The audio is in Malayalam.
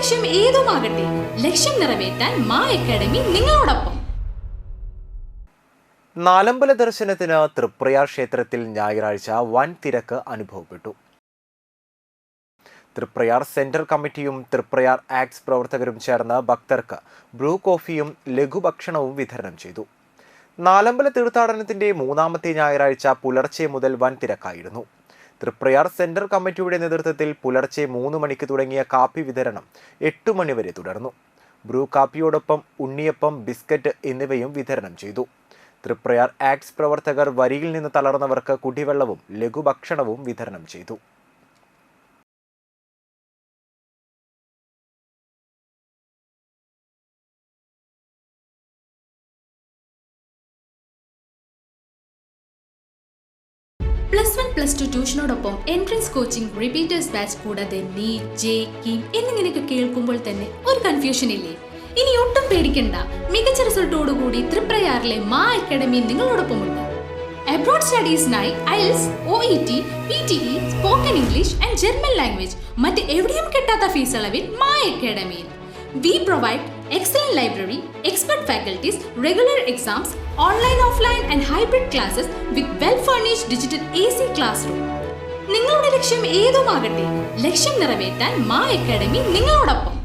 ലക്ഷ്യം ഏതുമാകട്ടെ, ലക്ഷ്യം നിറവേറ്റാൻ മാ അക്കാഡമി നിങ്ങളോടൊപ്പം. നാലമ്പല ദർശനത്തിന് തൃപ്രയാർ ക്ഷേത്രത്തിൽ ഞായറാഴ്ച വൻ തിരക്ക് അനുഭവപ്പെട്ടു. തൃപ്രയാർ സെന്റർ കമ്മിറ്റിയും തൃപ്രയാർ ആക്ട്സ് പ്രവർത്തകരും ചേർന്ന് ഭക്തർക്ക് ബ്രൂ കോഫിയും ലഘുഭക്ഷണവും വിതരണം ചെയ്തു. നാലമ്പല തീർത്ഥാടനത്തിന്റെ മൂന്നാമത്തെ ഞായറാഴ്ച പുലർച്ചെ മുതൽ വൻ തിരക്കായിരുന്നു. തൃപ്രയാർ സെന്റർ കമ്മിറ്റിയുടെ നേതൃത്വത്തിൽ പുലർച്ചെ 3 മണിക്ക് തുടങ്ങിയ കാപ്പി വിതരണം 8 മണി വരെ തുടർന്നു. ബ്രൂ കാപ്പിയോടൊപ്പം ഉണ്ണിയപ്പം, ബിസ്ക്കറ്റ് എന്നിവയും വിതരണം ചെയ്തു. തൃപ്രയാർ ആക്ട്സ് പ്രവർത്തകർ വരിയിൽ നിന്ന് തളർന്നവർക്ക് കുടിവെള്ളവും ലഘുഭക്ഷണവും വിതരണം ചെയ്തു. +1, +2 ട്യൂഷനോടൊപ്പം എൻട്രൻസ് കോച്ചിംഗ്, റിപ്പീറ്റേഴ്സ് ബാച്ച് കൂടാതെ നീറ്റ്, JEE എന്നിങ്ങനെയൊക്കെ കേൾക്കുമ്പോൾ തന്നെ ഒരു കൺഫ്യൂഷൻ ഇല്ലേ? ഇനി ഒട്ടും പേടിക്കണ്ട. മികച്ച റിസൾട്ടോടുകൂടി തൃപ്രയാറിലെ മാ അക്കാഡമി നിങ്ങളോടൊപ്പമുണ്ട്. അബ്രോഡ് സ്റ്റഡീസിനായി IELTS, OET, PTE, spoken English and German language മറ്റ് എവിടെയും കിട്ടാത്ത ഫീസ് അളവിൽ മാ അക്കാഡമിയിൽ. We provide excellent library, expert faculties, regular exams, online, offline and hybrid classes with well-furnished digital AC classroom. നിങ്ങളുടെ ലക്ഷ്യം ഏതുമാകട്ടെ, ലക്ഷ്യം നിറവേറ്റാൻ മാ അക്കാഡമി നിങ്ങളോടൊപ്പം.